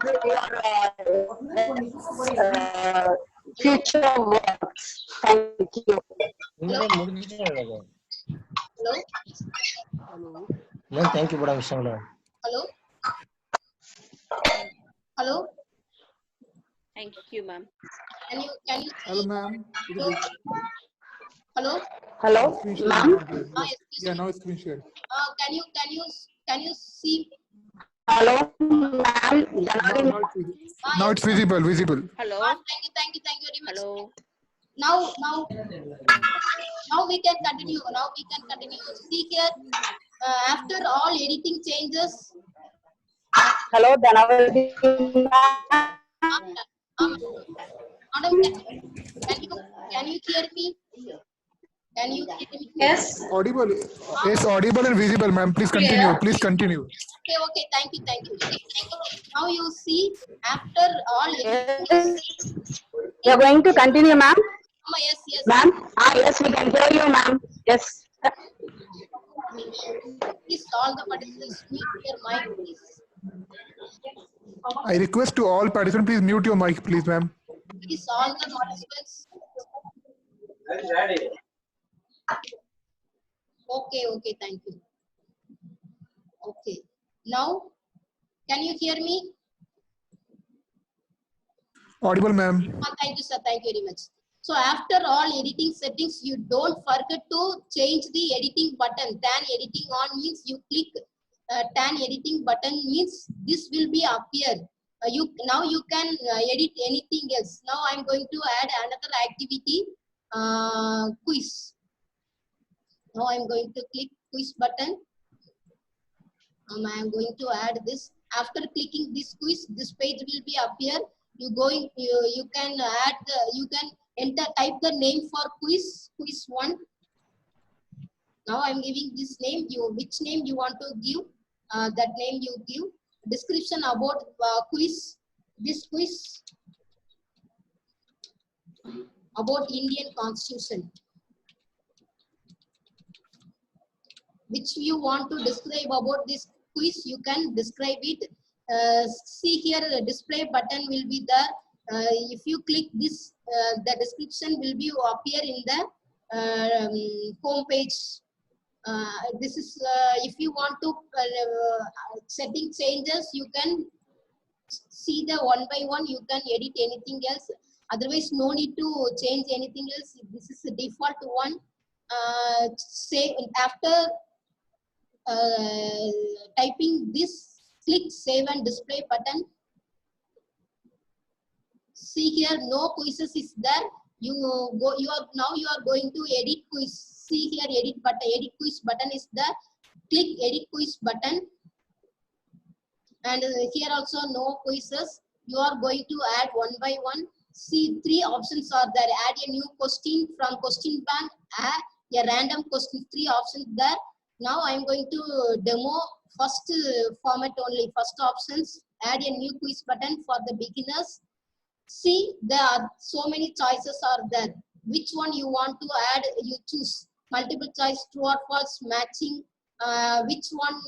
your future works. Thank you. Hello. Hello. Hello. Thank you for the விஷயங்கள. Hello. Hello. Thank you, ma'am. Can you Hello, ma'am. Hello. Hello, Screen share ma'am. is not there. Yes. Excuse Yeah, me. now it's screen share. Can you see? Hello, ma'am. Now it's visible. Now it's visible. Visible. Hello. Thank you very much. Hello. Now we can continue. See here. After all editing changes. Hello, Dhanavati Madam, can you hear me? Can you hear me? Yes. Audible. Yes, audible and visible, ma'am. Please continue. Please continue. Okay. Thank you. Now you see after all editing. We are going to continue, ma'am. Yes. Ma'am? Yes, we can hear you, ma'am. Yes. Please all the participants mute your mic, please. I request to all participants, please mute your mic, please, ma'am. Please all the participants. Okay, thank you. Okay. Now, can you hear me? Audible, ma'am. Thank you, sir. Thank you very much. So after all editing settings, you don't forget to change the editing button. Tan editing on means you click tan editing button means this will be appear. Now you can edit anything else. Now I'm going to add another activity, quiz. Now I'm going to click quiz button. I'm going to add this. After clicking this quiz, this page will be appear. You can add you can type the name for quiz 1. Now I'm giving this name. Which name you want to give? That name you give. Description about quiz. This quiz about Indian Constitution. Which you want to describe about this quiz, you can describe it. See here, the display button will be there. If you click this, the description will be appear in the home page. This is if you want to setting changes, you can see the one by one. You can edit anything else. Otherwise, no need to change anything else. This is the default one. Say after typing this, click save and display button. See here, no quizzes is there. You are going to edit quiz. See here, edit quiz button is there. Click edit quiz button, and here also no quizzes. You are going to add one by one. See, 3 options are there. Add a new question from question bank, add a random question. 3 options there. Now I'm going to demo first format only. First options, add a new quiz button for the beginners. See, there are so many choices are there. Which one you want to add, you choose. Multiple choice, true or false, matching. Which one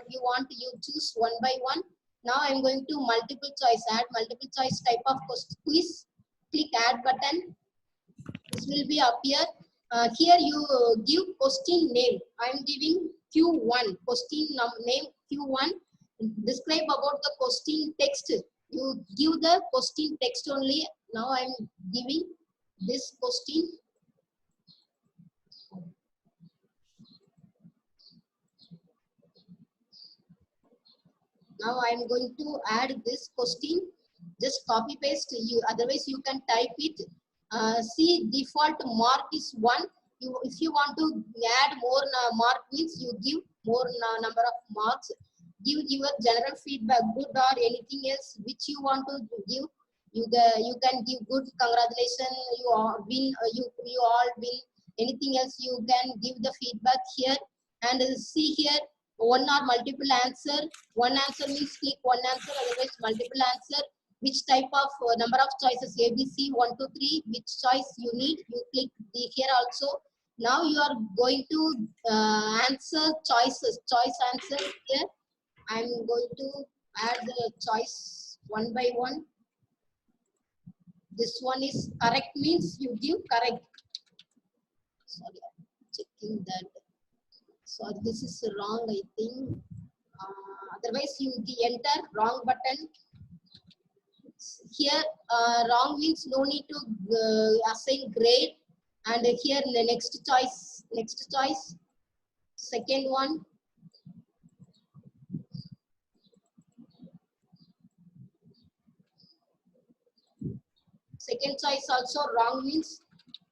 you want, you choose one by one. Now I'm going to multiple choice, add multiple choice type of quiz. Click add button. This will be appear. Here you give question name. I'm giving Q1. Question name Q1. Describe about the question text. You give the question text only. Now I'm giving this question. Now I'm going to add this question. Just copy paste. Otherwise you can type it. See, default mark is 1. If you want to add more mark means you give more number of marks. Give your general feedback, good or anything else which you want to give. You can give good, congratulations, you all win, you all win. Anything else you can give the feedback here. And see here, one or multiple answer. One answer means click one answer, otherwise multiple answer. Which type of number of choices, ABC 1 to 3, which choice you need, you click here also. Now you are going to answer choices, choice answer here. I'm going to add the choice one by one. This one is correct means you give correct. Sorry, I'm checking that. Sorry, this is wrong, I think. Otherwise, you enter wrong button. Here, wrong means no need to assign grade. And here, the next choice. Second one. Second choice also wrong means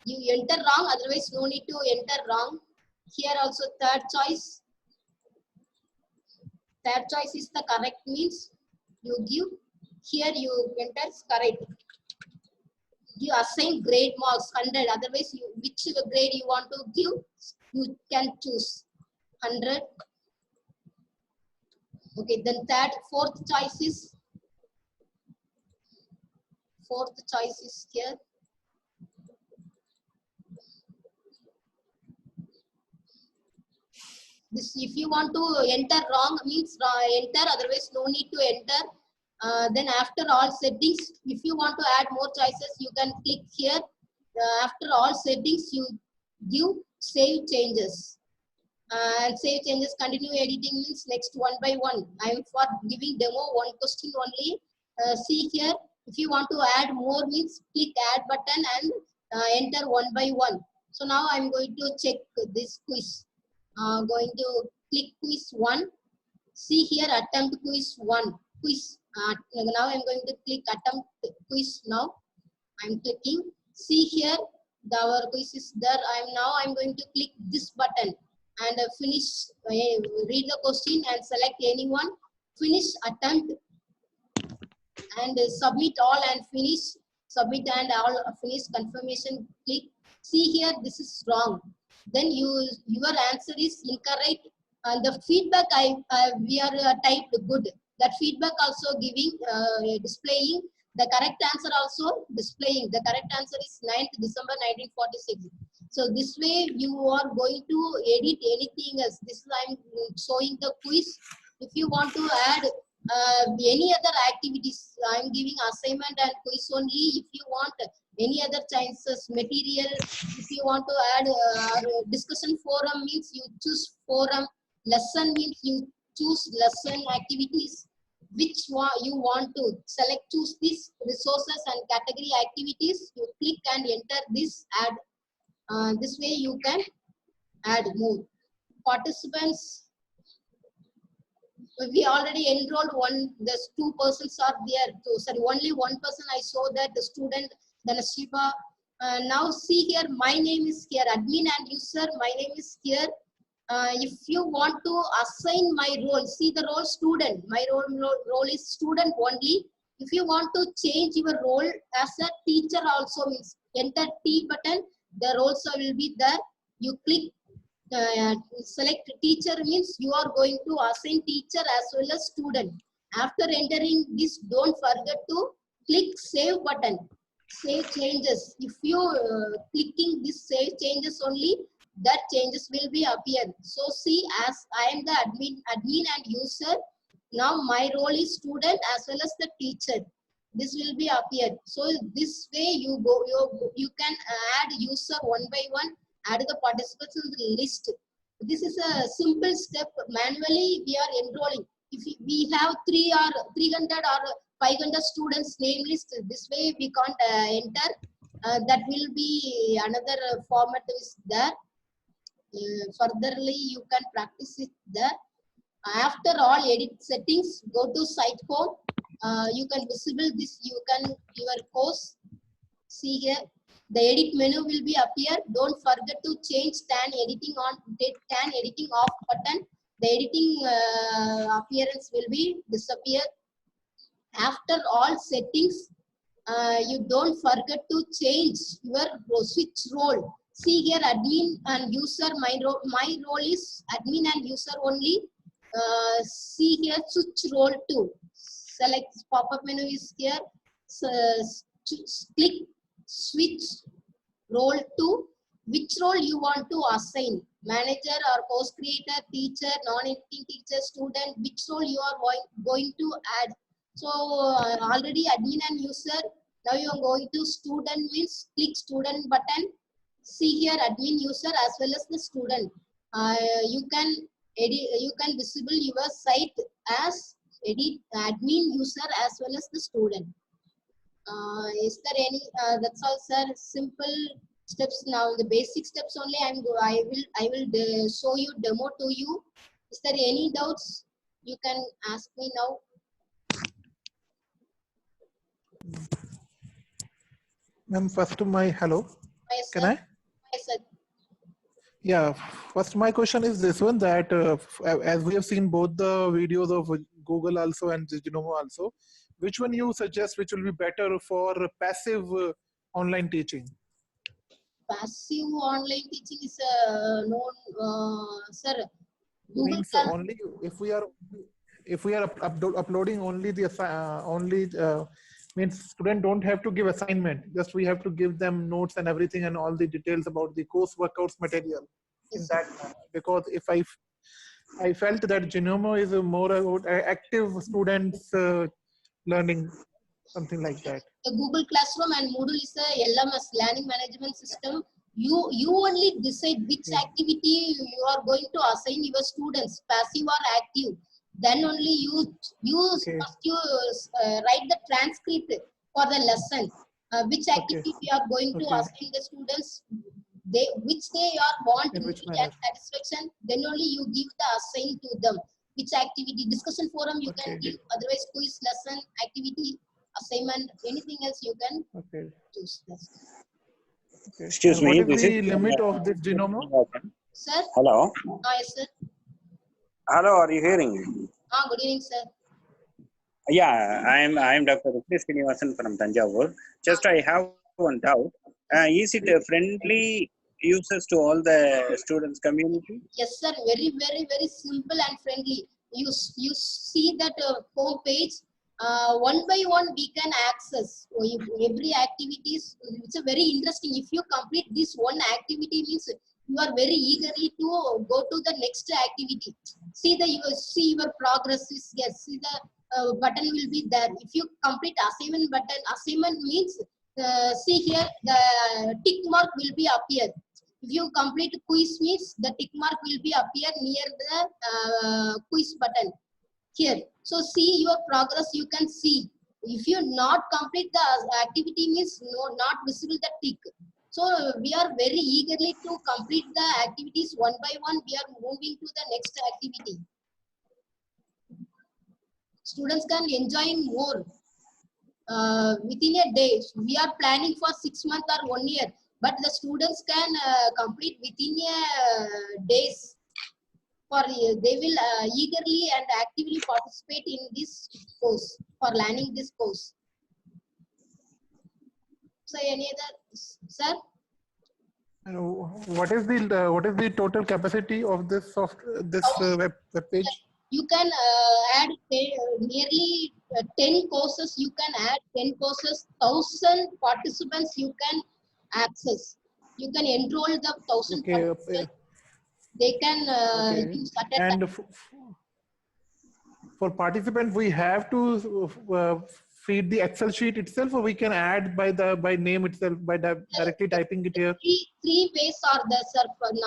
you enter wrong, otherwise no need to enter wrong. Here also third choice. Third choice is the correct means you give. Here you enter correct. You assign grade marks 100. Otherwise, which grade you want to give, you can choose 100. Okay, then fourth choice is here. This, if you want to enter wrong means enter, otherwise no need to enter. Then after all settings, if you want to add more choices, you can click here. After all settings, you give save changes. And save changes, continue editing means next one by one. I am for giving demo one question only. See here, if you want to add more means click add button and enter one by one. So now I'm going to check this quiz. Going to click quiz 1. See here attempt quiz 1. Quiz. Now I'm going to click attempt quiz now. I'm clicking. See here our quiz is there. I'm going to click this button and finish. Read the question and select anyone. Finish attempt and submit all and finish. Submit and all finish confirmation. Click. See here this is wrong. Then your answer is incorrect. And the feedback we are typed good. That feedback also giving displaying the correct answer, also displaying the correct answer is 9th December 1946. So this way you are going to edit anything else. This is I'm showing the quiz. If you want to add any other activities, I'm giving assignment and quiz only. If you want any other chances, material, if you want to add discussion forum means you choose forum. Lesson means you choose lesson activities. Which one you want to select, choose these resources and category activities. You click and enter this add. This way you can add more. Participants, we already enrolled one. There's 2 persons are there. So sorry, only one person I saw that the student Dhanashiva. Now see here, my name is here, admin and user. My name is here. If you want to assign my role, see the role student. My role is student only. If you want to change your role as a teacher also means enter T button. The roles will be there. You click select teacher means you are going to assign teacher as well as student. After entering this, don't forget to click save button. Save changes. If you clicking this save changes only, that changes will be appear. So see, as I am the admin and user, now my role is student as well as the teacher. This will be appear. So this way you can add user one by one, add the participants in the list. This is a simple step. Manually we are enrolling. If we have 300 or 500 students name list, this way we can't enter. That will be another format is there. Furtherly you can practice it there. After all edit settings, go to site home. You can visible this, you can your course. See here the edit menu will be appear. Don't forget to change tan editing on, tan editing off button. The editing appearance will be disappear. After all settings, you don't forget to change your switch role. See here admin and user. My role is admin and user only. See here switch role too. Select pop-up menu is here. So, click switch role to which role you want to assign. Manager or course creator, teacher, non-editing teacher, student. Which role you are going to add. So already admin and user. Now you are going to student means click student button. See here admin user as well as the student. You can edit. You can visible your site as edit admin user as well as the student. Is there any? That's all, sir. Simple steps. Now the basic steps only. I will show you demo to you. Is there any doubts? You can ask me now. Ma'am, first my hello. Yes, Can sir. I? Yes, sir. Yeah. First, my question is this one that as we have seen both the videos of Google also and Genome also, which one you suggest which will be better for passive online teaching? Passive online teaching is known, sir. Google Means Class. only if we are uploading only the means student don't have to give assignment, just we have to give them notes and everything and all the details about the course workouts material in Yes, that manner. Because if I felt that Genome is more about active students learning, something like that. The Google Classroom and Moodle is a LMS, learning management system. You only decide which Okay. activity you are going to assign your students, passive or active. Then only you Okay. first you write the transcript for the lesson. Which Okay. activity you are going to Okay. assign the students, which they are want In which need manner? and satisfaction. Then only you give the assign to them. Which activity, discussion forum you can Okay. give. Otherwise, quiz, lesson, activity, assignment, anything else you can Okay. choose. That's Okay. Excuse And what me, is this the is limit of this Genome? sir. Hello. Yes, sir. Hello, are you hearing me? Good evening, sir. Yeah, I'm Dr. Rupli Srinivasan from Tanjavur. Just I have one doubt. Is it a friendly users to all the students community? Yes, sir. Very, very, very simple and friendly. You see that home page. One by one we can access. So every activities. It's a very interesting. If you complete this one activity, means you are very eagerly to go to the next activity. See your progress is, yes. See the button will be there. If you complete assignment button, assignment means see here the tick mark will be appear. If you complete quiz means the tick mark will be appear near the quiz button here. So see your progress you can see. If you not complete the activity means no, not visible the tick. So we are very eagerly to complete the activities one by one. We are moving to the next activity. Students can enjoy more within a day. We are planning for 6 months or 1 year, but the students can complete within a days. For they will eagerly and actively participate in this course for learning this course. So any other, sir? And what is the total capacity of this web page? You can add nearly 10 courses. You can add 10 courses. 1,000 participants you can access. You can enroll the 1,000 Okay. participants. They can Okay. use at a time. And for participant, we have to feed the Excel sheet itself, or we can add by name itself by directly typing it here. Three ways are there, sir.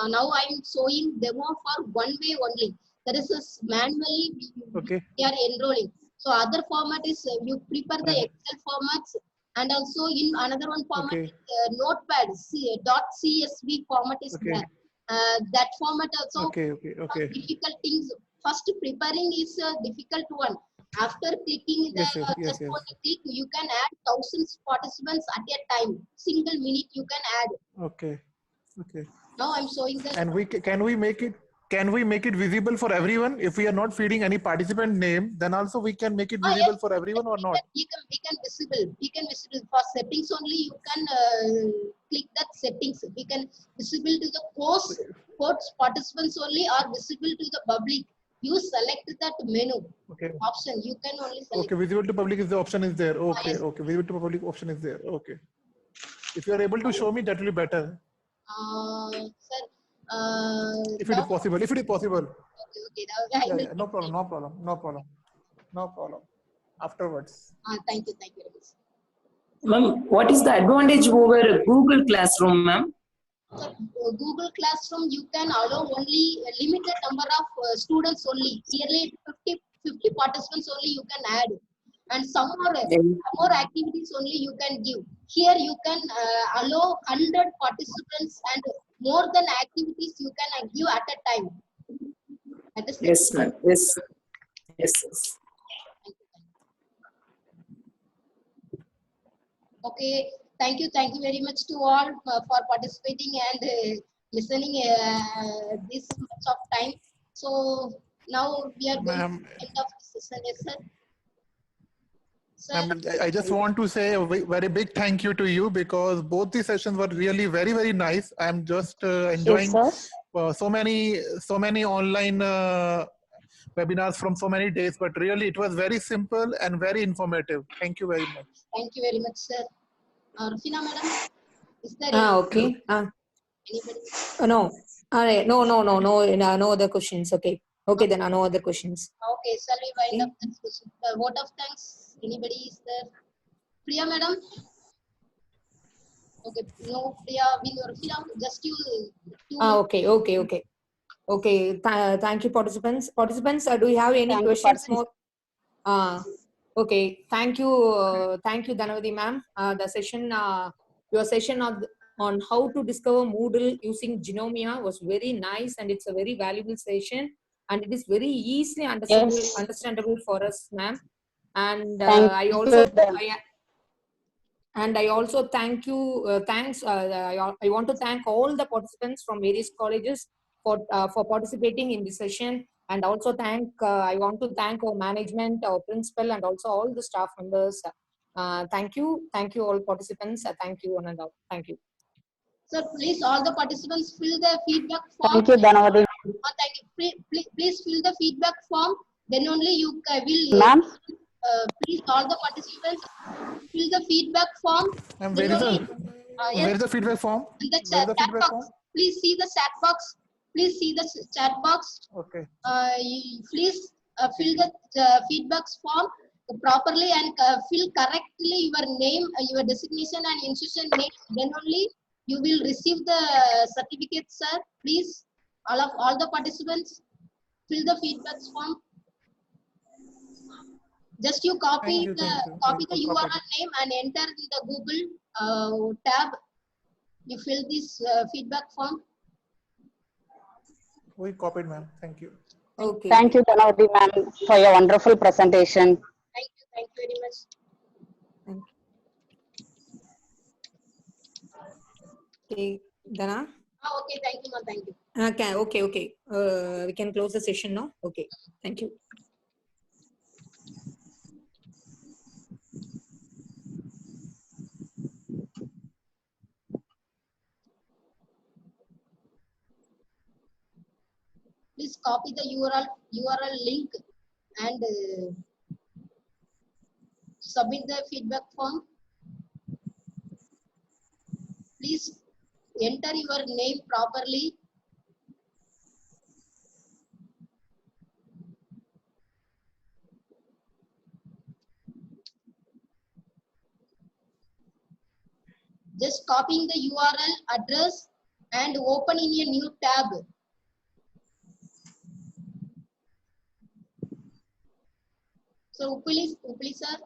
Now I'm showing demo for one way only. There is a manually Okay. they are enrolling. So other format is you prepare the Excel formats, and also in another one format Okay. is Notepad .csv format is Okay. there. That format also Okay. Okay. Okay. difficult things. First preparing is a difficult one. After clicking the Yes. Yes. Yes. just Yes. only click, you can add 1,000 participants at a time. Single minute you can add. Okay. Okay. Now I'm showing the. And can we make it visible for everyone? If we are not feeding any participant name, then also we can make it visible for everyone or not? We can visible. We can visible for settings only. You can click that settings. We can visible to the course participants only or visible to the public. You select that menu Okay. option. You can only select. Okay. Visible to public is the option is there. Okay. Yes. Okay. Visible to public option is there. Okay. If you are able to show me, that will be better. Sir. If it is possible. If it is possible. Okay. Now I Yeah, will. yeah. No problem. No problem. No problem. No problem. afterwards. Thank you very much. Ma'am, what is the advantage over Google Classroom, ma'am? So, Google Classroom, you can allow only a limited number of students only. Nearly 50 participants only you can add. And some more activities only you can give. Here you can allow 100 participants and more than activities you can give at a time. At the same Yes, time. ma'am. Yes. Yes. Yes. Okay, thank you very much to all for participating and listening this much of time. So now we are going to Ma'am, end of the session, yes, sir. Sir, I just want to say a very big thank you to you because both the sessions were really very, very nice. I'm just enjoying Yes, sir. so many online webinars from so many days, but really it was very simple and very informative. Thank you very much. thank you very much, sir. Rufina madam, is there Okay. anybody? No. All right. No other questions. Okay. Okay, then no other questions. Okay, shall we wind Okay. up this question? Vote of thanks. Anybody is there? Priya madam? Okay, no, Priya, Rufina, just you. Okay. Okay. Thank you, participants. Participants, do you have any Thank you, questions participants. more? Okay. Thank you, Dhanavati ma'am. The session, your session on how to discover Moodle using Genomia was very nice, and it's a very valuable session, and it is very easily Yes. understandable for us, ma'am. And Thank I you. also thank you. Thanks. I want to thank all the participants from various colleges for participating in this session, and also I want to thank our management, our principal, and also all the staff members. Thank you all participants. Thank you one and all. Thank you. Sir, please, all the participants fill the feedback form. Thank you, Dhanavati. Thank you. Please fill the feedback form. Then only you will. Ma'am? Please, all the participants fill the feedback form. And Then only. where Yes. is the feedback form? In the Where is the chat feedback box. form? Please see the chat box. Please see the chat box. Okay. Please fill the feedback form properly and fill correctly your name, your designation and institution name. Then only you will receive the certificate, sir. Please, all the participants, fill the feedback form. Just you copy Thank you. the URL name and enter in the Google tab. You fill this feedback form. We copied, ma'am. Thank you. Okay. Thank you, Dhanavati ma'am, for your wonderful presentation. Thank you very much. Thank you. Okay, Dana. Okay, thank you, ma'am. Thank you. Okay. We can close the session now. Okay. Thank you. Please copy the URL link and submit the feedback form. Please enter your name properly. Just copying the URL address and open in a new tab. So Upali sir.